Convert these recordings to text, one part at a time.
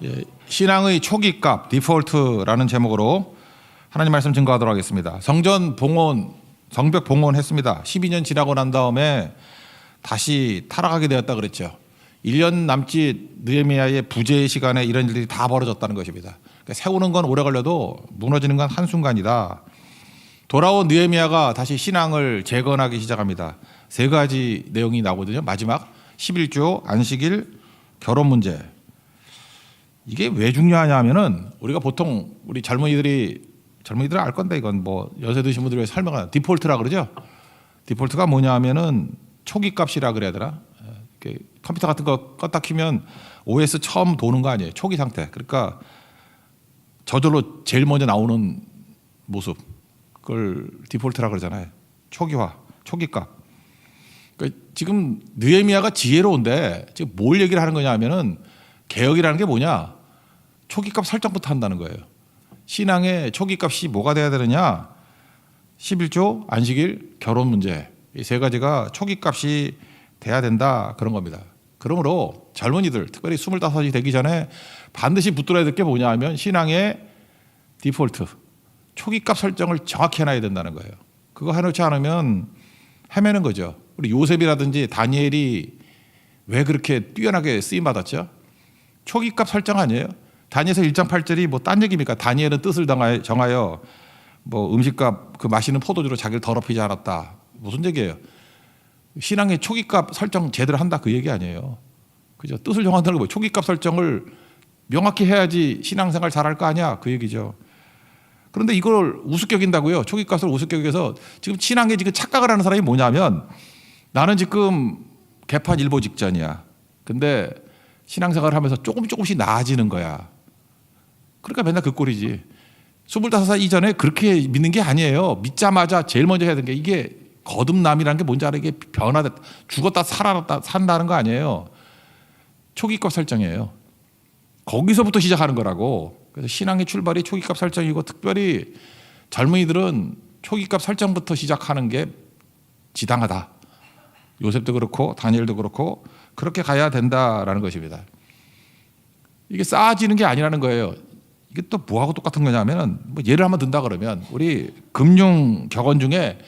예, 신앙의 초기값 디폴트라는 제목으로 하나님 말씀 증거하도록 하겠습니다. 성전 봉헌, 성벽 봉헌했습니다. 12년 지나고 난 다음에 다시 타락하게 되었다 그랬죠. 1년 남짓 느헤미야의 부재의 시간에 이런 일들이 다 벌어졌다는 것입니다. 그러니까 세우는 건 오래 걸려도 무너지는 건 한순간이다. 돌아온 느헤미야가 다시 신앙을 재건하기 시작합니다. 세 가지 내용이 나오거든요. 마지막 11조, 안식일, 결혼 문제. 이게 왜 중요하냐 하면은 우리가 보통 우리 젊은이들은 알 건데 이건 뭐 연세 드신 분들이 설명하는 디폴트라 그러죠. 디폴트가 뭐냐 하면은 초기 값이라 그래야 되나? 컴퓨터 같은 거 껐다 키면 OS 처음 도는 거 아니에요. 초기 상태. 그러니까 저절로 제일 먼저 나오는 모습. 그걸 디폴트라 그러잖아요. 초기화, 초기 값. 그러니까 지금 느헤미야가 지혜로운데 지금 뭘 얘기를 하는 거냐 하면은 개혁이라는 게 뭐냐? 초기값 설정부터 한다는 거예요. 신앙의 초기값이 뭐가 돼야 되느냐? 11조, 안식일, 결혼 문제. 이 세 가지가 초기값이 돼야 된다 그런 겁니다. 그러므로 젊은이들, 특별히 25이 되기 전에 반드시 붙들어야 될 게 뭐냐 하면 신앙의 디폴트, 초기값 설정을 정확히 해놔야 된다는 거예요. 그거 해놓지 않으면 헤매는 거죠. 우리 요셉이라든지 다니엘이 왜 그렇게 뛰어나게 쓰임받았죠? 초기값 설정 아니에요? 다니엘서 1장 8절이 뭐 딴 얘기입니까? 다니엘은 뜻을 정하여 뭐 음식값 그 마시는 포도주로 자기를 더럽히지 않았다. 무슨 얘기예요? 신앙의 초기값 설정 제대로 한다 그 얘기 아니에요. 그죠? 뜻을 정한다는 거 뭐예요? 초기값 설정을 명확히 해야지 신앙생활 잘할 거 아니야 그 얘기죠. 그런데 이걸 우습게 여긴다고요. 초기값을 우습게 여겨서 지금 신앙에 지금 착각을 하는 사람이 뭐냐면 나는 지금 개판 일보 직전이야. 근데 신앙생활을 하면서 조금씩 나아지는 거야. 그러니까 맨날 그 꼴이지. 25살 이전에 그렇게 믿는 게 아니에요. 믿자마자 제일 먼저 해야 되는 게 이게 거듭남이라는 게 뭔지 알아? 이게 변화됐다. 죽었다 살아났다 산다는 거 아니에요. 초기값 설정이에요. 거기서부터 시작하는 거라고. 그래서 신앙의 출발이 초기값 설정이고 특별히 젊은이들은 초기값 설정부터 시작하는 게 지당하다. 요셉도 그렇고 다니엘도 그렇고 그렇게 가야 된다라는 것입니다. 이게 쌓아지는 게 아니라는 거예요. 이게 또 뭐하고 똑같은 거냐면 뭐 예를 한번 든다 그러면 우리 금융 격언 중에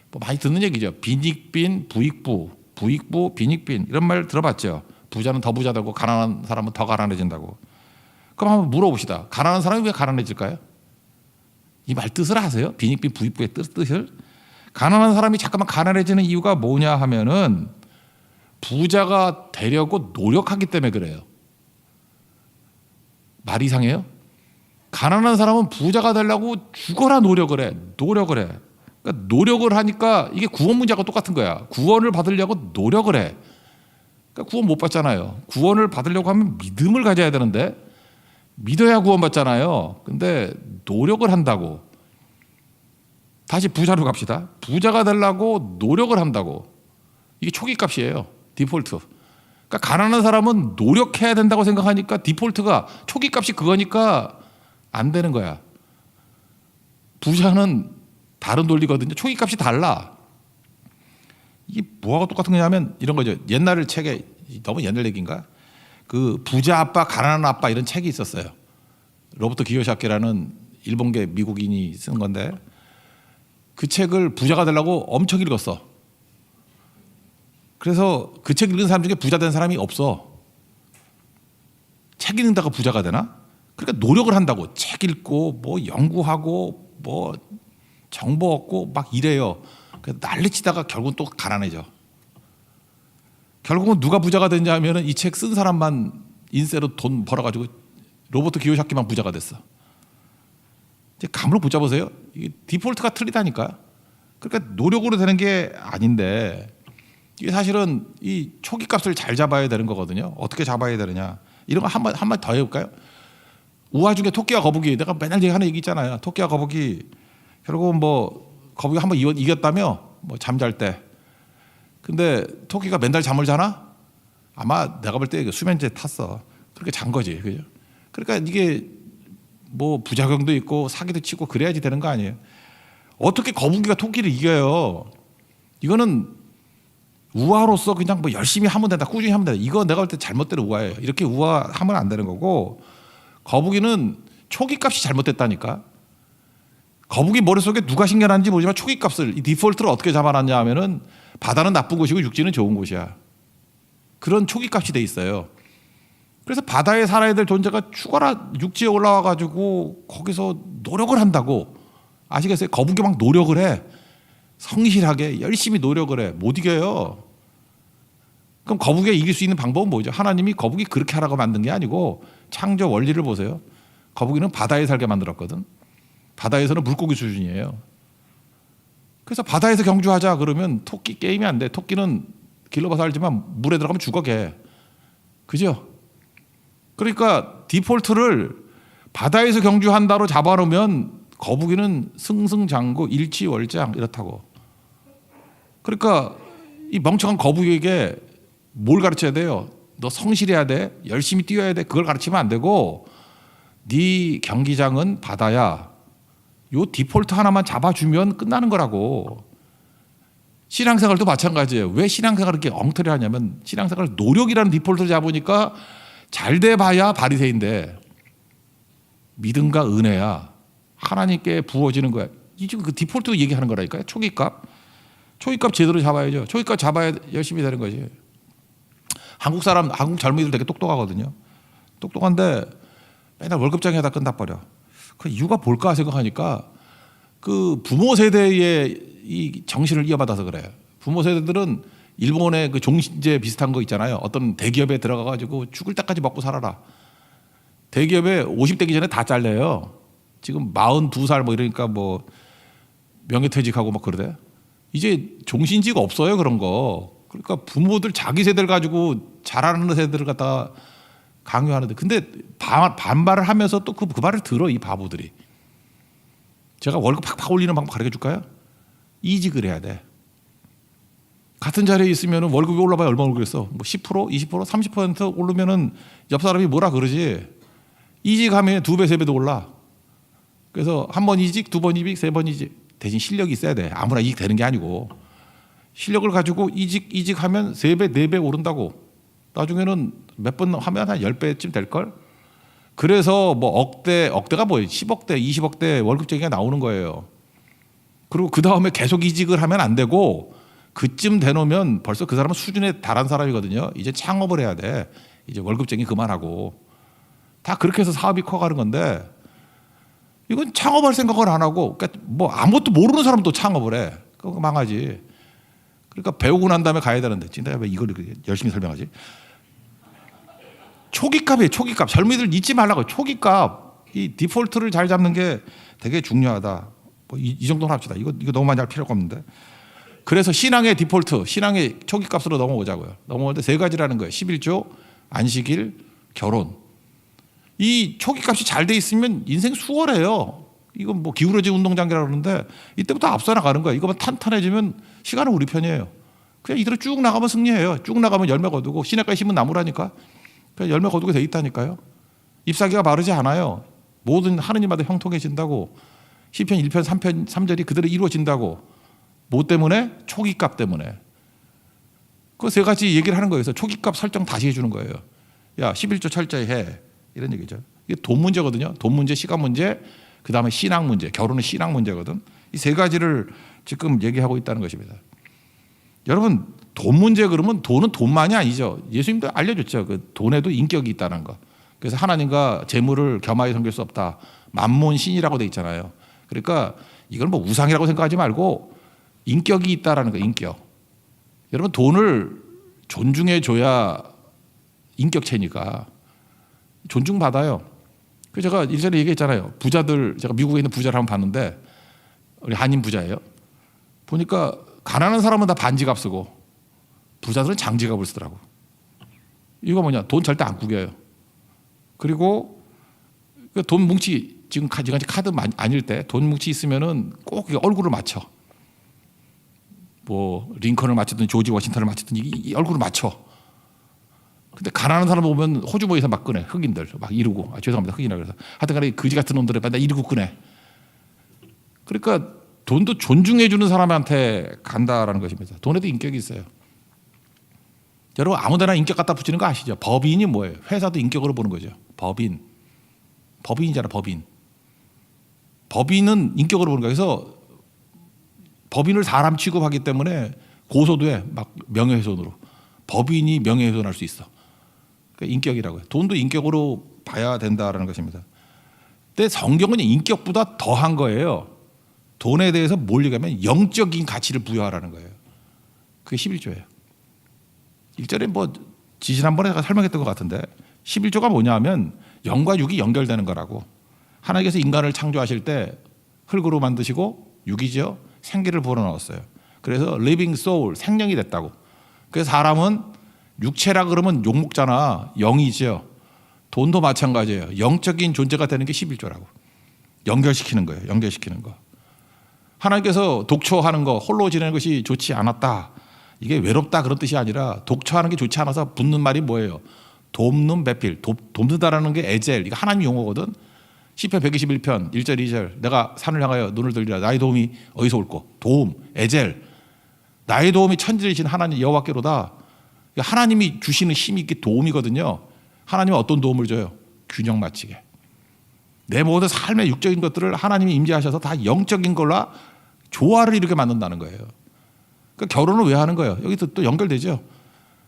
뭐 많이 듣는 얘기죠. 빈익빈, 부익부, 부익부, 빈익빈 이런 말 들어봤죠. 부자는 더 부자 되고 가난한 사람은 더 가난해진다고. 그럼 한번 물어봅시다. 가난한 사람이 왜 가난해질까요? 이 말 뜻을 아세요? 빈익빈, 부익부의 뜻을? 가난한 사람이 잠깐만 가난해지는 이유가 뭐냐 하면은 부자가 되려고 노력하기 때문에 그래요. 말이 이상해요? 가난한 사람은 부자가 되려고 죽어라 노력을 해. 그러니까 노력을 하니까 이게 구원 문제하고 똑같은 거야. 구원을 받으려고 노력을 해. 그러니까 구원 못 받잖아요. 구원을 받으려고 하면 믿음을 가져야 되는데 믿어야 구원 받잖아요. 근데 노력을 한다고. 다시 부자로 갑시다. 부자가 되려고 노력을 한다고. 이게 초기값이에요. 디폴트. 그러니까 가난한 사람은 노력해야 된다고 생각하니까 디폴트가 초기값이 그거니까 안 되는 거야. 부자는 다른 논리거든요. 초기값이 달라. 이게 뭐하고 똑같은 거냐면 이런 거죠. 옛날 책에 너무 옛날 얘기인가? 그 부자 아빠, 가난한 아빠 이런 책이 있었어요. 로버트 기요사키라는 일본계 미국인이 쓴 건데 그 책을 부자가 되려고 엄청 읽었어. 그래서 그 책 읽은 사람 중에 부자 된 사람이 없어. 책 읽는다고 부자가 되나? 그러니까 노력을 한다고. 책 읽고 뭐 연구하고 뭐 정보 얻고 막 이래요. 난리치다가 결국은 또 가난해져. 결국은 누가 부자가 됐냐 하면은 이 책 쓴 사람만 인세로 돈 벌어가지고 로버트 기요사키만 부자가 됐어. 이제 감으로 붙잡으세요. 이게 디폴트가 틀리다니까요. 그러니까 노력으로 되는 게 아닌데 이게 사실은 이 초기값을 잘 잡아야 되는 거거든요. 어떻게 잡아야 되느냐. 이런 거 한 번 더 해볼까요? 우화 중에 토끼와 거북이. 내가 맨날 하는 얘기 있잖아요. 토끼와 거북이. 결국은 뭐 거북이 한번 이겼다며 뭐 잠잘 때. 근데 토끼가 맨날 잠을 자나? 아마 내가 볼 때 수면제 탔어. 그렇게 잔 거지. 그죠? 그러니까 이게 뭐 부작용도 있고 사기도 치고 그래야지 되는 거 아니에요. 어떻게 거북이가 토끼를 이겨요? 이거는 우화로서 그냥 뭐 열심히 하면 된다, 꾸준히 하면 된다. 이거 내가 볼 때 잘못된 우화예요. 이렇게 우화하면 안 되는 거고 거북이는 초기값이 잘못됐다니까. 거북이 머릿속에 누가 신겨놨는지 모르지만 초기값을 이 디폴트를 어떻게 잡아놨냐 하면은 바다는 나쁜 곳이고 육지는 좋은 곳이야. 그런 초기값이 돼 있어요. 그래서 바다에 살아야 될 존재가 죽어라 육지에 올라와 가지고 거기서 노력을 한다고. 아시겠어요? 거북이 막 노력을 해. 성실하게 열심히 노력을 해. 못 이겨요. 그럼 거북이가 이길 수 있는 방법은 뭐죠? 하나님이 거북이 그렇게 하라고 만든 게 아니고 창조 원리를 보세요. 거북이는 바다에 살게 만들었거든. 바다에서는 물고기 수준이에요. 그래서 바다에서 경주하자 그러면 토끼 게임이 안 돼. 토끼는 길러봐 살지만 물에 들어가면 죽어 걔. 그죠? 그러니까 디폴트를 바다에서 경주한다로 잡아놓으면 거북이는 승승장구 일치월장 이렇다고. 그러니까 이 멍청한 거북이에게 뭘 가르쳐야 돼요? 너 성실해야 돼. 열심히 뛰어야 돼. 그걸 가르치면 안 되고 네 경기장은 바다야. 요 디폴트 하나만 잡아주면 끝나는 거라고. 신앙생활도 마찬가지예요. 왜 신앙생활을 이렇게 엉터리 하냐면 신앙생활 노력이라는 디폴트를 잡으니까 잘 돼봐야 바리새인데 믿음과 은혜야. 하나님께 부어지는 거야. 이 지금 그 디폴트 얘기하는 거라니까요. 초기값. 초기값 제대로 잡아야죠. 초기값 잡아야 열심히 되는 거지. 한국 젊은이들 되게 똑똑하거든요. 똑똑한데 맨날 월급장에다 끝나버려. 그 이유가 뭘까 생각하니까 그 부모 세대의 이 정신을 이어받아서 그래요. 부모 세대들은 일본의 그 종신제 비슷한 거 있잖아요. 어떤 대기업에 들어가가지고 죽을 때까지 먹고 살아라. 대기업에 50 되기 전에 다 잘려요. 지금 42살 뭐 이러니까 뭐 명예퇴직하고 막 그러대. 이제 종신지가 없어요 그런 거. 그러니까 부모들 자기 세대를 가지고 잘하는 세대를 갖다 강요하는데 근데 반발을 하면서 또 그 말을 들어 이 바보들이. 제가 월급 팍팍 올리는 방법 가르쳐 줄까요? 이직을 해야 돼. 같은 자리에 있으면 월급이 올라봐야 얼마 오르겠어? 뭐 10%, 20%, 30% 오르면은 옆 사람이 뭐라 그러지. 이직하면 2배, 3배도 올라. 그래서 한 번 이직, 2번 이직, 3번 이직. 대신 실력이 있어야 돼. 아무나 이직 되는 게 아니고. 실력을 가지고 이직하면 3배, 4배 오른다고. 나중에는 몇 번 하면 한 10배쯤 될걸? 그래서 뭐 억대가 뭐예요? 10억대, 20억대 월급쟁이가 나오는 거예요. 그리고 그 다음에 계속 이직을 하면 안 되고 그쯤 되놓으면 벌써 그 사람은 수준에 달한 사람이거든요. 이제 창업을 해야 돼. 이제 월급쟁이 그만하고. 다 그렇게 해서 사업이 커가는 건데 이건 창업할 생각을 안 하고 그러니까 뭐 아무것도 모르는 사람도 창업을 해. 그거 망하지. 그러니까 배우고 난 다음에 가야 되는데 진짜 왜 이걸 열심히 설명하지? 초기값이에요. 초기값. 젊은이들 잊지 말라고. 초기값. 이 디폴트를 잘 잡는 게 되게 중요하다. 뭐 이 정도는 합시다. 이거 너무 많이 할 필요가 없는데. 그래서 신앙의 디폴트, 신앙의 초기값으로 넘어오자고요. 넘어오는데 3가지라는 거예요. 11조, 안식일, 결혼. 이 초기값이 잘 돼 있으면 인생 수월해요. 이건 뭐 기울어진 운동장기라고 그러는데 이때부터 앞서 나가는 거야. 이거만 탄탄해지면 시간은 우리 편이에요. 그냥 이대로 쭉 나가면 승리해요. 쭉 나가면 열매 거두고 시냇가에 심은 나무라니까. 그냥 열매 거두게 돼 있다니까요. 잎사귀가 마르지 않아요. 모든 하느님마다 형통해진다고. 시편 1편 3편 3절이 그대로 이루어진다고. 뭐 때문에? 초기값 때문에. 그 3가지 얘기를 하는 거예요. 그래서 초기값 설정 다시 해주는 거예요. 야 11조 철저히 해. 이런 얘기죠. 이게 돈 문제거든요. 돈 문제, 시간 문제, 그 다음에 신앙 문제. 결혼은 신앙 문제거든. 이 3가지를 지금 얘기하고 있다는 것입니다. 여러분 돈 문제 그러면 돈은 돈만이 아니죠. 예수님도 알려줬죠. 그 돈에도 인격이 있다는 거. 그래서 하나님과 재물을 겸하여 섬길 수 없다. 만몬신이라고 돼 있잖아요. 그러니까 이걸 뭐 우상이라고 생각하지 말고 인격이 있다라는 거. 인격. 여러분 돈을 존중해 줘야 인격체니까 존중받아요. 그래서 제가 일전에 얘기했잖아요. 부자들 제가 미국에 있는 부자를 한번 봤는데 우리 한인 부자예요. 보니까 가난한 사람은 다 반지갑 쓰고 부자들은 장지갑을 쓰더라고. 이거 뭐냐? 돈 절대 안 구겨요. 그리고 돈 뭉치 지금 카드 아닐 때 돈 뭉치 있으면은 꼭 얼굴을 맞춰. 뭐 링컨을 맞추든 조지 워싱턴을 맞추든 이 얼굴을 맞춰. 근데 가난한 사람 보면 호주머니에서 막 꺼내. 흑인들 막 이러고. 죄송합니다. 흑인이라 그래서. 하여튼간에 거지 같은 놈들을 맨날 이러고 꺼내. 그러니까 돈도 존중해 주는 사람한테 간다라는 것입니다. 돈에도 인격이 있어요. 여러분 아무데나 인격 갖다 붙이는 거 아시죠? 법인이 뭐예요? 회사도 인격으로 보는 거죠. 법인. 법인이잖아, 법인. 법인은 인격으로 보는 거야. 그래서 법인을 사람 취급하기 때문에 고소도 해. 막 명예훼손으로. 법인이 명예훼손할 수 있어. 그러니까 인격이라고 해요. 돈도 인격으로 봐야 된다라는 것입니다. 근데 성경은 인격보다 더한 거예요. 돈에 대해서 뭘 얘기하면 영적인 가치를 부여하라는 거예요. 그게 11조예요. 1절에 뭐 지난번에 제가 설명했던 것 같은데 11조가 뭐냐 하면 영과 육이 연결되는 거라고. 하나님께서 인간을 창조하실 때 흙으로 만드시고 육이죠. 생기를 불어넣었어요. 그래서 living soul, 생명이 됐다고. 그래서 사람은 육체라 그러면 욕먹잖아. 영이죠. 돈도 마찬가지예요. 영적인 존재가 되는 게 11조라고. 연결시키는 거예요. 연결시키는 거. 하나님께서 독초하는 거, 홀로 지내는 것이 좋지 않았다. 이게 외롭다 그런 뜻이 아니라 독초하는 게 좋지 않아서 붙는 말이 뭐예요? 돕는 배필. 돕는다라는 게 에젤. 이거 하나님 용어거든. 시편 121편 1절 2절 내가 산을 향하여 눈을 들리라. 나의 도움이 어디서 올꼬? 도움, 에젤. 나의 도움이 천지이신 하나님 여호와께로다. 하나님이 주시는 힘이 있게 도움이거든요. 하나님은 어떤 도움을 줘요? 균형 맞추게. 내 모든 삶의 육적인 것들을 하나님이 임재하셔서 다 영적인 걸로 조화를 이루게 만든다는 거예요. 그러니까 결혼을 왜 하는 거예요? 여기 또 연결되죠.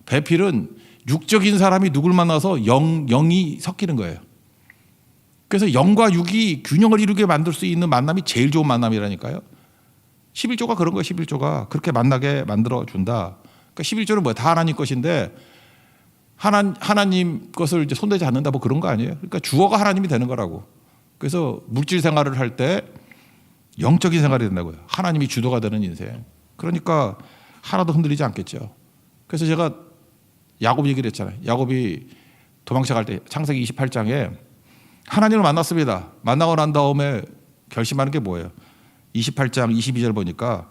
배필은 육적인 사람이 누굴 만나서 영이 섞이는 거예요. 그래서 영과 육이 균형을 이루게 만들 수 있는 만남이 제일 좋은 만남이라니까요. 11조가 그런 거예요. 11조가 그렇게 만나게 만들어준다. 그러니까 11조는 뭐야? 다 하나님 것인데 하나님 것을 이제 손대지 않는다 뭐 그런 거 아니에요. 그러니까 주어가 하나님이 되는 거라고. 그래서 물질 생활을 할 때 영적인 생활이 된다고요. 하나님이 주도가 되는 인생. 그러니까 하나도 흔들리지 않겠죠. 그래서 제가 야곱 얘기를 했잖아요. 야곱이 도망쳐 갈 때 창세기 28장에 하나님을 만났습니다. 만나고 난 다음에 결심하는 게 뭐예요? 28장 22절 보니까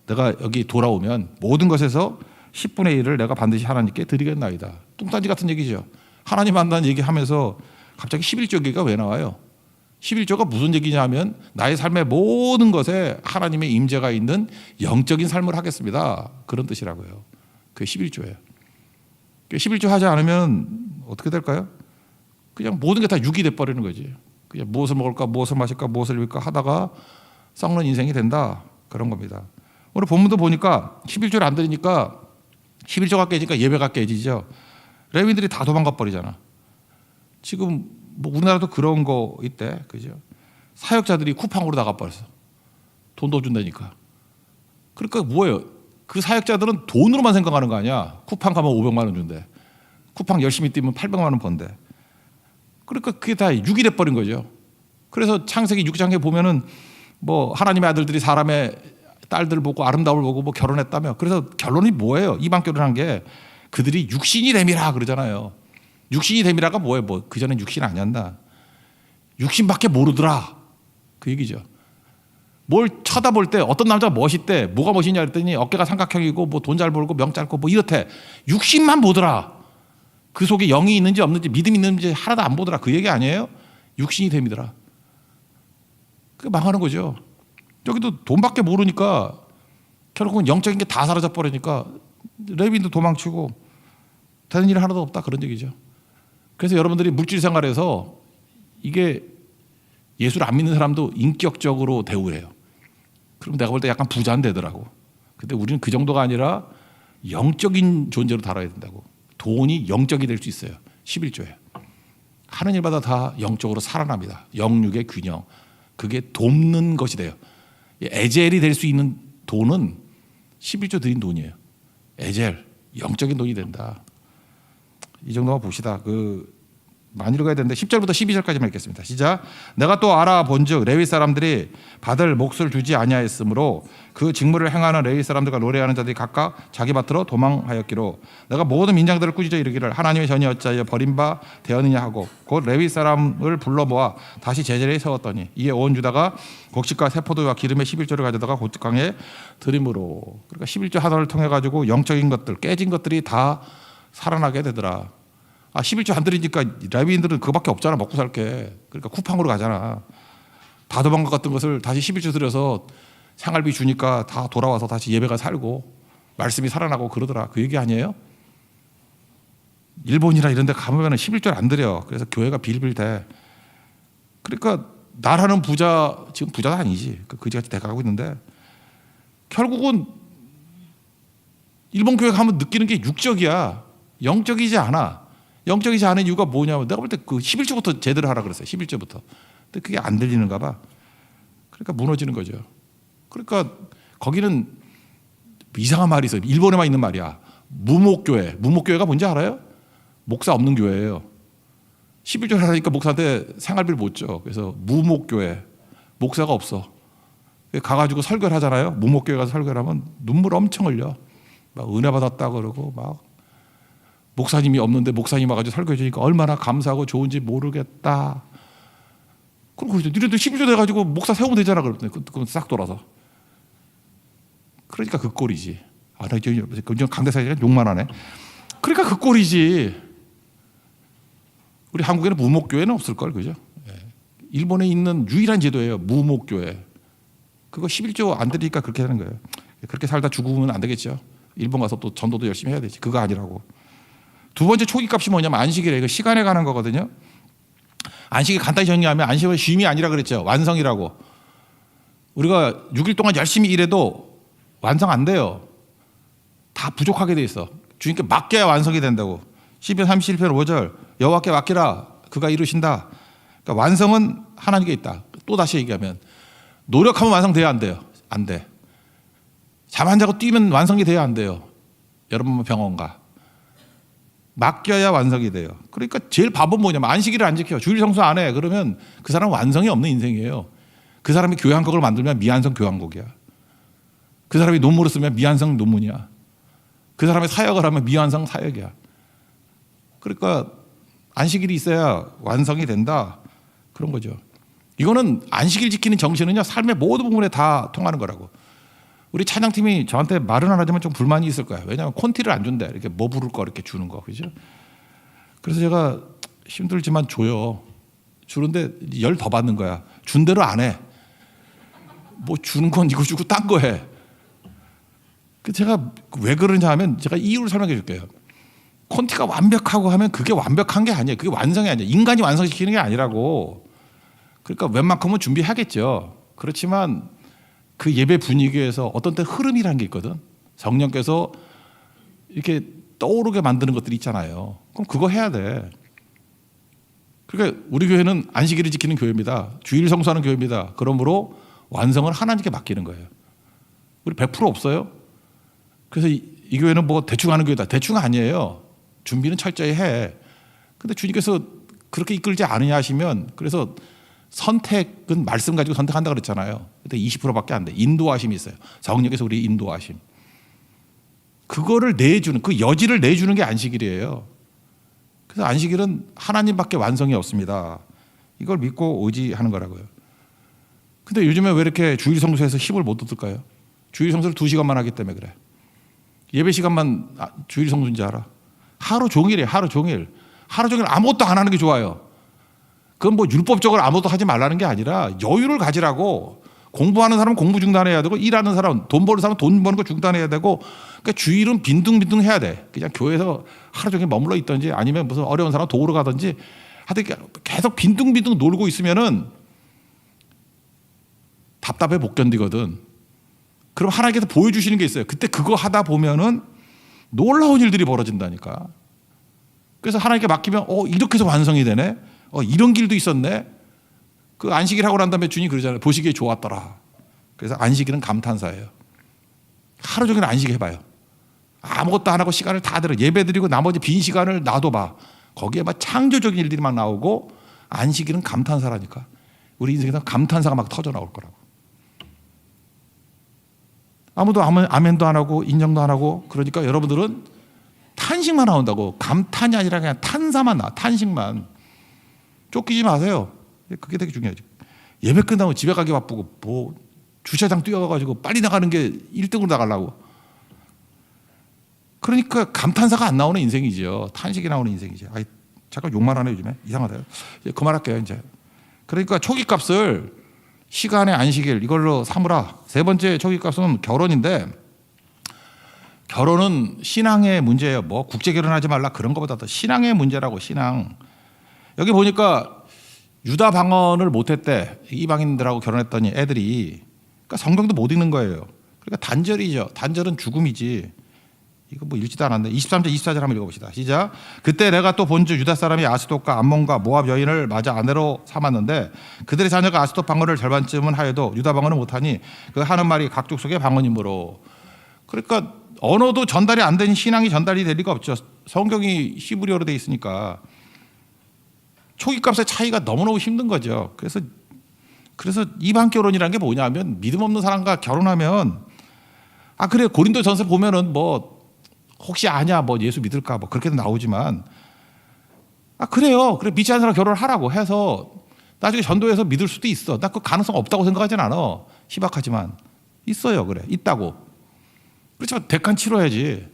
내가 여기 돌아오면 모든 것에서 10분의 1을 내가 반드시 하나님께 드리겠나이다. 뚱딴지 같은 얘기죠. 하나님 만나는 얘기하면서 갑자기 11조 얘기가 왜 나와요? 11조가 무슨 얘기냐 하면 나의 삶의 모든 것에 하나님의 임재가 있는 영적인 삶을 하겠습니다. 그런 뜻이라고요. 그게 11조예요. 11조 하지 않으면 어떻게 될까요? 그냥 모든 게 다 육이 돼버리는 거지. 그냥 무엇을 먹을까, 무엇을 마실까, 무엇을 입을까 하다가 썩는 인생이 된다. 그런 겁니다. 오늘 본문도 보니까 11조를 안 드리니까 11조가 깨지니까 예배가 깨지죠. 레위인들이 다 도망가 버리잖아. 지금 뭐 우리나라도 그런 거 있대. 그죠? 사역자들이 쿠팡으로 나가버렸어. 돈 더 준다니까. 그러니까 뭐예요? 그 사역자들은 돈으로만 생각하는 거 아니야. 쿠팡 가면 500만 원 준대. 쿠팡 열심히 뛰면 800만 원 번대. 그러니까 그게 다 육이 돼버린 거죠. 그래서 창세기 6장에 보면은 뭐 하나님의 아들들이 사람의 딸들 보고 아름다움을 보고 뭐 결혼했다며. 그래서 결론이 뭐예요? 이방 결혼한 게 그들이 육신이 됨이라 그러잖아요. 육신이 됨이라가 뭐예요? 뭐 그전엔 육신 아니었나? 육신밖에 모르더라. 그 얘기죠. 뭘 쳐다볼 때 어떤 남자가 멋있대. 뭐가 멋있냐 그랬더니 어깨가 삼각형이고 뭐 돈 잘 벌고 명 짧고 뭐 이렇대. 육신만 보더라. 그 속에 영이 있는지 없는지 믿음이 있는지 하나도 안 보더라. 그 얘기 아니에요? 육신이 됨이더라. 그게 망하는 거죠. 여기도 돈밖에 모르니까 결국은 영적인 게 다 사라져 버리니까 레위인도 도망치고 되는 일 하나도 없다. 그런 얘기죠. 그래서 여러분들이 물질 생활에서 이게 예수를 안 믿는 사람도 인격적으로 대우해요. 그럼 내가 볼 때 약간 부자는 되더라고. 근데 우리는 그 정도가 아니라 영적인 존재로 다뤄야 된다고. 돈이 영적이 될 수 있어요. 11조에. 하는 일마다 다 영적으로 살아납니다. 영육의 균형. 그게 돕는 것이 돼요. 에젤이 될 수 있는 돈은 11조 드린 돈이에요. 에젤, 영적인 돈이 된다. 이 정도만 봅시다. 많이 읽어야 되는데 10절부터 12절까지만 읽겠습니다. 시작. 내가 또 알아본즉 레위 사람들이 받을 몫을 주지 아니하였으므로 그 직무를 행하는 레위 사람들과 노래하는 자들이 각각 자기 밭으로 도망하였기로 내가 모든 민장들을 꾸짖어 이르기를 하나님의 전이 어찌하여 버린 바 되었느냐 하고 곧 레위 사람을 불러 모아 다시 제자리에 세웠더니 이에 온 유다가 곡식과 세포도와 기름의 11조를 가져다가 곧강에 드림으로. 그러니까 11조 하나를 통해 가지고 영적인 것들 깨진 것들이 다 살아나게 되더라. 11조 안 드리니까 레위인들은 그거밖에 없잖아. 먹고 살게. 그러니까 쿠팡으로 가잖아. 다 도망갔던 것을 다시 11조 들여서 생활비 주니까 다 돌아와서 다시 예배가 살고 말씀이 살아나고 그러더라. 그 얘기 아니에요? 일본이나 이런 데 가면 11조를 안 드려. 그래서 교회가 빌빌대. 그러니까 나라는 부자, 지금 부자도 아니지. 그지같이 돼가고 있는데 결국은 일본 교회 가면 느끼는 게 육적이야. 영적이지 않아. 영적이지 않은 이유가 뭐냐면 내가 볼 때 그 11조부터 제대로 하라 그랬어요. 11조부터. 근데 그게 안 들리는가 봐. 그러니까 무너지는 거죠. 그러니까 거기는 이상한 말이 있어요. 일본에만 있는 말이야. 무목교회. 무목교회가 뭔지 알아요? 목사 없는 교회예요. 11조를 하니까 목사한테 생활비를 못 줘. 그래서 무목교회. 목사가 없어. 가가지고 설교를 하잖아요. 무목교회 가서 설교를 하면 눈물 엄청 흘려. 막 은혜 받았다 그러고 막 목사님이 없는데 목사님 와가지고 설교해 주니까 얼마나 감사하고 좋은지 모르겠다. 그리고 니네들 11조 돼가지고 목사 세우면 되잖아. 그러더니 그럼 싹 돌아서. 그러니까 그 꼴이지. 나 강대사가 욕만 하네. 그러니까 그 꼴이지. 우리 한국에는 무목교회는 없을걸, 그죠? 일본에 있는 유일한 제도예요. 무목교회. 그거 11조 안 되니까 그렇게 하는 거예요. 그렇게 살다 죽으면 안 되겠죠. 일본 가서 또 전도도 열심히 해야 되지. 그거 아니라고. 두 번째 초기값이 뭐냐면 안식이래. 이거 시간에 관한 거거든요. 안식이 간단히 정리하면 안식은 쉼이 아니라 그랬죠. 완성이라고. 우리가 6일 동안 열심히 일해도 완성 안 돼요. 다 부족하게 돼 있어. 주님께 맡겨야 완성이 된다고. 12편 37편 5절 여호와께 맡기라 그가 이루신다. 그러니까 완성은 하나님께 있다. 또 다시 얘기하면 노력하면 완성돼야 안 돼요. 안 돼. 잠 안 자고 뛰면 완성이 돼야 안 돼요. 여러분 병원 가. 맡겨야 완성이 돼요. 그러니까 제일 바본 뭐냐면 안식일을 안 지켜. 주일 성수 안 해. 그러면 그 사람은 완성이 없는 인생이에요. 그 사람이 교양곡을 만들면 미완성 교양곡이야. 그 사람이 논문을 쓰면 미완성 논문이야. 그 사람이 사역을 하면 미완성 사역이야. 그러니까 안식일이 있어야 완성이 된다. 그런 거죠. 이거는 안식일 지키는 정신은요 삶의 모든 부분에 다 통하는 거라고. 우리 찬양팀이 저한테 말은 안 하지만 좀 불만이 있을 거야. 왜냐하면 콘티를 안 준대. 이렇게 뭐 부를 거 이렇게 주는 거, 그죠? 그래서 제가 힘들지만 줘요. 주는데 열 더 받는 거야. 준 대로 안 해. 뭐 주는 건 이거 주고 딴 거 해. 그 제가 왜 그러냐 하면 제가 이유를 설명해 줄게요. 콘티가 완벽하고 하면 그게 완벽한 게 아니에요. 그게 완성이 아니에요. 인간이 완성시키는 게 아니라고. 그러니까 웬만큼은 준비하겠죠. 그렇지만 그 예배 분위기에서 어떤 때 흐름이라는 게 있거든. 성령께서 이렇게 떠오르게 만드는 것들이 있잖아요. 그럼 그거 해야 돼. 그러니까 우리 교회는 안식일을 지키는 교회입니다. 주일 성수하는 교회입니다. 그러므로 완성을 하나님께 맡기는 거예요. 우리 100% 없어요. 그래서 이 교회는 뭐 대충 하는 교회다. 대충 아니에요. 준비는 철저히 해. 근데 주님께서 그렇게 이끌지 않으냐 하시면 그래서 선택은 말씀 가지고 선택한다 그랬잖아요. 근데 20%밖에 안 돼. 인도하심이 있어요. 성령께서 우리 인도하심. 그거를 내주는 그 여지를 내주는 게 안식일이에요. 그래서 안식일은 하나님밖에 완성이 없습니다. 이걸 믿고 의지하는 거라고요. 근데 요즘에 왜 이렇게 주일 성수에서 힘을 못 얻을까요? 주일 성수를 2시간만 하기 때문에 그래. 예배 시간만 주일 성수인지 알아? 하루 종일이에요. 하루 종일. 하루 종일 아무것도 안 하는 게 좋아요. 그건 뭐 율법적으로 아무것도 하지 말라는 게 아니라 여유를 가지라고. 공부하는 사람은 공부 중단해야 되고 일하는 사람은 돈 버는 사람은 돈 버는 거 중단해야 되고 그러니까 주일은 빈둥빈둥 해야 돼. 그냥 교회에서 하루 종일 머물러 있든지 아니면 무슨 어려운 사람 도우러 가든지 하여튼 계속 빈둥빈둥 놀고 있으면은 답답해 못 견디거든. 그럼 하나님께서 보여주시는 게 있어요. 그때 그거 하다 보면은 놀라운 일들이 벌어진다니까. 그래서 하나님께 맡기면 이렇게 해서 완성이 되네. 이런 길도 있었네. 그 안식일 하고 난 다음에 주님 그러잖아요. 보시기에 좋았더라. 그래서 안식일은 감탄사예요. 하루 종일 안식해봐요. 아무것도 안 하고 시간을 다 들어 예배 드리고 나머지 빈 시간을 놔둬봐. 거기에 막 창조적인 일들이 막 나오고 안식일은 감탄사라니까. 우리 인생에서 감탄사가 막 터져 나올 거라고. 아무도 아멘도 안 하고 인정도 안 하고 그러니까 여러분들은 탄식만 나온다고. 감탄이 아니라 그냥 탄사만 나. 탄식만. 쫓기지 마세요. 그게 되게 중요하죠. 예배 끝나면 집에 가기 바쁘고 뭐 주차장 뛰어가가지고 빨리 나가는 게 1등으로 나가려고. 그러니까 감탄사가 안 나오는 인생이죠. 탄식이 나오는 인생이죠. 잠깐 욕만 하네 요즘에. 이상하다. 이제 그만할게요 이제. 그러니까 초기값을 시간의 안식일 이걸로 삼으라. 세 번째 초기값은 결혼인데 결혼은 신앙의 문제예요. 뭐 국제 결혼하지 말라 그런 것보다 더 신앙의 문제라고. 신앙. 여기 보니까 유다 방언을 못했대. 이방인들하고 결혼했더니 애들이. 그러니까 성경도 못 읽는 거예요. 그러니까 단절이죠. 단절은 죽음이지. 이거 뭐 읽지도 않았는데 23절 24절 한번 읽어봅시다. 시작. 그때 내가 또 본즉 유다 사람이 아스돗과 암몬과 모압 여인을 맞아 아내로 삼았는데 그들의 자녀가 아스돗 방언을 절반쯤은 하여도 유다 방언을 못하니 그 하는 말이 각 족속의 방언이므로. 그러니까 언어도 전달이 안 되니 신앙이 전달이 될 리가 없죠. 성경이 히브리어로 돼 있으니까. 초기값의 차이가 너무너무 힘든 거죠. 그래서 이방 결혼이라는 게 뭐냐면 믿음 없는 사람과 결혼하면 그래 고린도전서 보면은 뭐 혹시 아냐 뭐 예수 믿을까 뭐 그렇게도 나오지만 그래요. 그래 믿지 않는 사람 결혼을 하라고 해서 나중에 전도해서 믿을 수도 있어. 나 그 가능성 없다고 생각하진 않아. 희박하지만 있어요. 그래 있다고. 그렇지만 대가는 치러야지.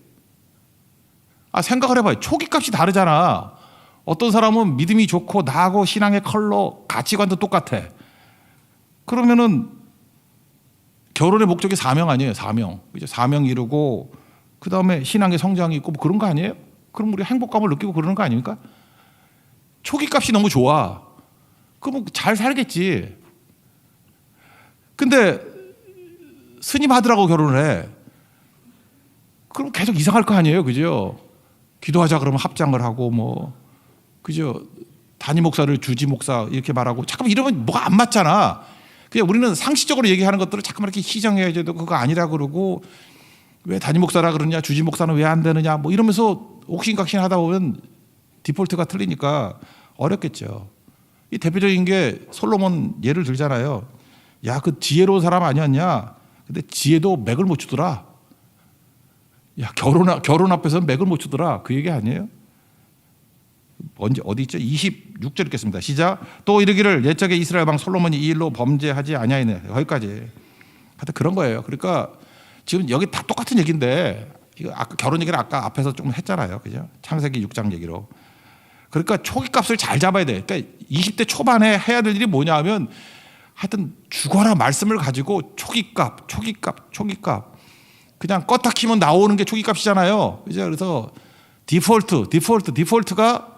생각을 해봐요. 초기값이 다르잖아. 어떤 사람은 믿음이 좋고 나하고 신앙의 컬러 가치관도 똑같아. 그러면은 결혼의 목적이 사명 아니에요. 사명. 그죠? 사명 이루고 그다음에 신앙의 성장이 있고 뭐 그런 거 아니에요? 그럼 우리 행복감을 느끼고 그러는 거 아닙니까? 초기값이 너무 좋아. 그럼 잘 살겠지. 근데 스님 아들하고 결혼을 해. 그럼 계속 이상할 거 아니에요. 그죠? 기도하자 그러면 합장을 하고 뭐 그죠? 단임 목사를 주지 목사 이렇게 말하고 잠깐만 이러면 뭐가 안 맞잖아. 그냥 우리는 상식적으로 얘기하는 것들을 자꾸만 이렇게 희정해야지 그거 아니라 그러고 왜 단임 목사라 그러냐 주지 목사는 왜 안 되느냐 뭐 이러면서 옥신각신 하다 보면 디폴트가 틀리니까 어렵겠죠. 이 대표적인 게 솔로몬 예를 들잖아요. 야, 그 지혜로운 사람 아니었냐? 근데 지혜도 맥을 못 추더라. 야, 결혼 앞에서 맥을 못 추더라. 그 얘기 아니에요? 언제 어디 있죠? 26절 읽겠습니다. 시작. 또 이르기를 옛적에 이스라엘 왕 솔로몬이 이 일로 범죄하지 아니하이네. 여기까지. 하여튼 그런 거예요. 그러니까 지금 여기 다 똑같은 얘기인데 이거 아까 결혼 얘기를 아까 앞에서 좀 했잖아요. 그죠? 창세기 6장 얘기로. 그러니까 초기값을 잘 잡아야 돼. 그러니까 20대 초반에 해야 될 일이 뭐냐 하면 하여튼 죽어라 말씀을 가지고 초기값. 그냥 껐다 키면 나오는 게 초기값이잖아요. 그죠? 그래서 디폴트가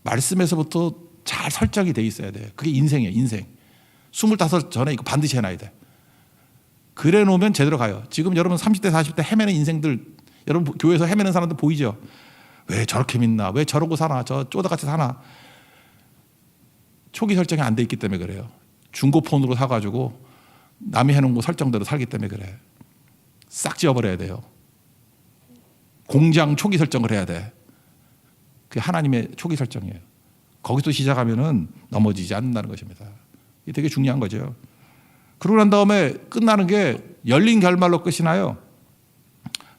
말씀에서부터 잘 설정이 돼 있어야 돼. 그게 인생이에요, 인생. 25 전에 이거 반드시 해놔야 돼. 그래 놓으면 제대로 가요. 지금 여러분 30대, 40대 헤매는 인생들, 여러분 교회에서 헤매는 사람들 보이죠? 왜 저렇게 믿나? 왜 저러고 사나? 저 쪼다같이 사나? 초기 설정이 안 돼 있기 때문에 그래요. 중고폰으로 사가지고 남이 해놓은 거 설정대로 살기 때문에 그래. 싹 지워버려야 돼요. 공장 초기 설정을 해야 돼. 그게 하나님의 초기 설정이에요. 거기서 시작하면은 넘어지지 않는다는 것입니다. 이게 되게 중요한 거죠. 그러고 난 다음에 끝나는 게 열린 결말로 끝이 나요.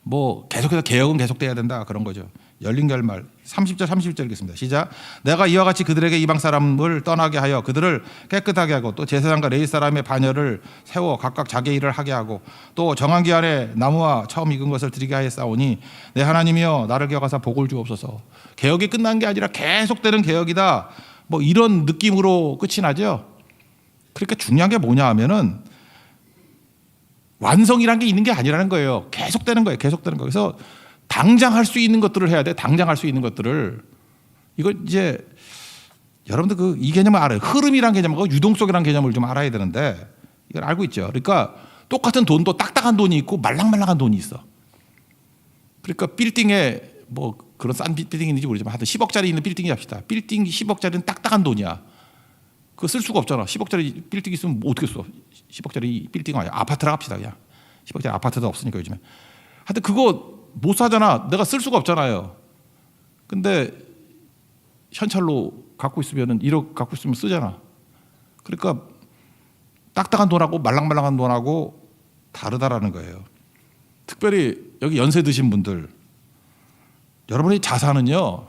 뭐 계속해서 개혁은 계속돼야 된다 그런 거죠. 열린 결말 30절 31절 읽겠습니다. 시작. 내가 이와 같이 그들에게 이방 사람을 떠나게 하여 그들을 깨끗하게 하고 또 제사장과 레위 사람의 반열을 세워 각각 자기 일을 하게 하고 또 정한 기한에 나무와 처음 익은 것을 드리게 하였사오니 내 하나님이여 나를 기억하사 복을 주옵소서. 개혁이 끝난 게 아니라 계속되는 개혁이다. 뭐 이런 느낌으로 끝이 나죠. 그러니까 중요한 게 뭐냐 하면은 완성이란 게 있는 게 아니라는 거예요. 계속되는 거예요. 그래서 당장 할 수 있는 것들을 해야 돼. 당장 할 수 있는 것들을. 이거 이제 여러분들 이 개념을 알아요. 흐름이란 개념하고 유동성이란 개념을 좀 알아야 되는데 이걸 알고 있죠. 그러니까 똑같은 돈도 딱딱한 돈이 있고 말랑말랑한 돈이 있어. 그러니까 빌딩에 뭐 그런 싼 빌딩이 있는지 모르지만 하여튼 10억짜리 있는 빌딩이 합시다. 빌딩 10억짜리는 딱딱한 돈이야. 그거 쓸 수가 없잖아. 10억짜리 빌딩 있으면 뭐 어떻게 써? 10억짜리 빌딩 아니야. 아파트라 합시다. 그냥 10억짜리 아파트도 없으니까 요즘에. 하여튼 그거 못 사잖아. 내가 쓸 수가 없잖아요. 근데 현찰로 갖고 있으면 1억 갖고 있으면 쓰잖아. 그러니까 딱딱한 돈하고 말랑말랑한 돈하고 다르다라는 거예요. 특별히 여기 연세 드신 분들, 여러분의 자산은요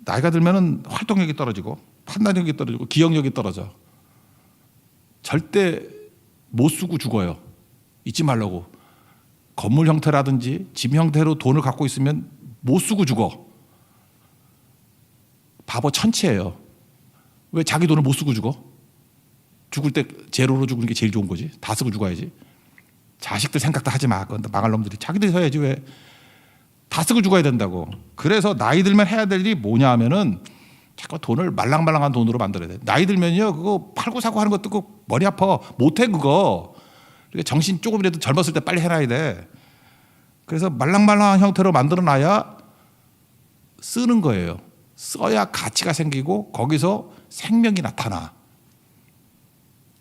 나이가 들면은 활동력이 떨어지고 판단력이 떨어지고 기억력이 떨어져. 절대 못 쓰고 죽어요. 잊지 말라고. 건물 형태라든지 집 형태로 돈을 갖고 있으면 못 쓰고 죽어. 바보 천치예요. 왜 자기 돈을 못 쓰고 죽어? 죽을 때 제로로 죽는 게 제일 좋은 거지. 다 쓰고 죽어야지. 자식들 생각도 하지 마. 그건 망할 놈들이. 자기들이 써야지 왜. 다 쓰고 죽어야 된다고. 그래서 나이 들면 해야 될 일이 뭐냐 하면은 자꾸 돈을 말랑말랑한 돈으로 만들어야 돼. 나이 들면요 그거 팔고 사고 하는 것도 그 머리 아파 못해 그거. 그러니까 정신 조금이라도 젊었을 때 빨리 해놔야 돼. 그래서 말랑말랑한 형태로 만들어놔야 쓰는 거예요. 써야 가치가 생기고 거기서 생명이 나타나.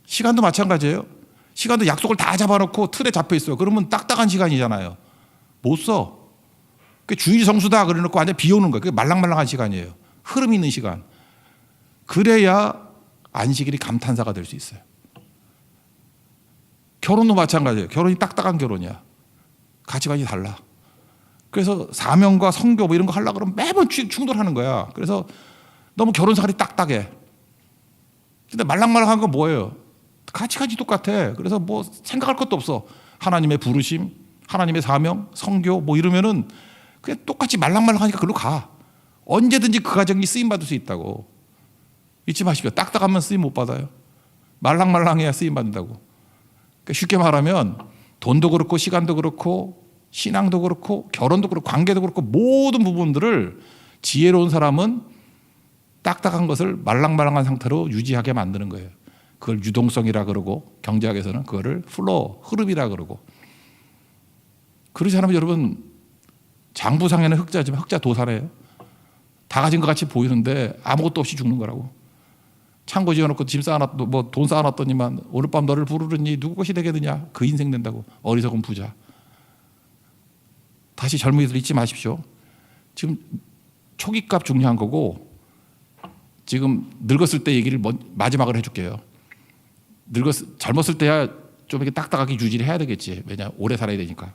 시간도 마찬가지예요. 시간도 약속을 다 잡아놓고 틀에 잡혀 있어요. 그러면 딱딱한 시간이잖아요. 못 써. 그 주일 성수다 그래놓고 완전 비오는 거예요. 그게 말랑말랑한 시간이에요. 흐름 있는 시간. 그래야 안식일이 감탄사가 될 수 있어요. 결혼도 마찬가지예요. 결혼이 딱딱한 결혼이야. 가치관이 달라. 그래서 사명과 성교 뭐 이런 거 하려고 그러면 매번 충돌하는 거야. 그래서 너무 결혼 생활이 딱딱해. 근데 말랑말랑한 건 뭐예요? 가치관이 똑같아. 그래서 뭐 생각할 것도 없어. 하나님의 부르심, 하나님의 사명, 성교 뭐 이러면은 그냥 똑같이 말랑말랑하니까 그걸로 가. 언제든지 그 가정이 쓰임 받을 수 있다고. 잊지 마십시오. 딱딱하면 쓰임 못 받아요. 말랑말랑해야 쓰임 받는다고. 그러니까 쉽게 말하면 돈도 그렇고 시간도 그렇고 신앙도 그렇고 결혼도 그렇고 관계도 그렇고 모든 부분들을 지혜로운 사람은 딱딱한 것을 말랑말랑한 상태로 유지하게 만드는 거예요. 그걸 유동성이라 그러고 경제학에서는 그거를 플로우, 흐름이라 그러고. 그렇지 않으면 여러분 장부상에는 흑자지만 흑자 도산이에요. 다 가진 것 같이 보이는데 아무것도 없이 죽는 거라고. 창고 지어놓고 짐 쌓아놨, 뭐 돈 쌓아놨더니만 오늘 밤 너를 부르르니 누구 것이 되게 되냐. 그 인생 된다고. 어리석은 부자. 다시 젊은이들 잊지 마십시오. 지금 초기값 중요한 거고 지금 늙었을 때 얘기를 마지막으로 해줄게요. 젊었을 때야 좀 이렇게 딱딱하게 유지를 해야 되겠지. 왜냐 오래 살아야 되니까.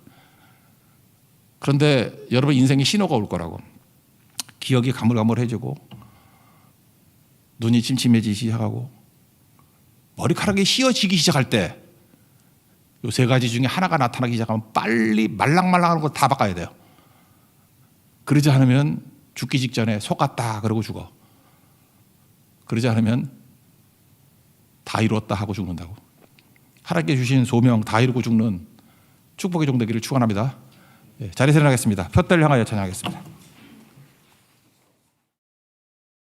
그런데 여러분 인생에 신호가 올 거라고. 기억이 가물가물해지고 눈이 침침해지기 시작하고 머리카락이 휘어지기 시작할 때 이 세 가지 중에 하나가 나타나기 시작하면 빨리 말랑말랑한 거 다 바꿔야 돼요. 그러지 않으면 죽기 직전에 속았다 그러고 죽어. 그러지 않으면 다 이루었다 하고 죽는다고. 하나님께 주신 소명 다 이루고 죽는 축복의 종 되기를 축원합니다. 자리에서 일어나겠습니다. 푯대를 향하여 찬양하겠습니다.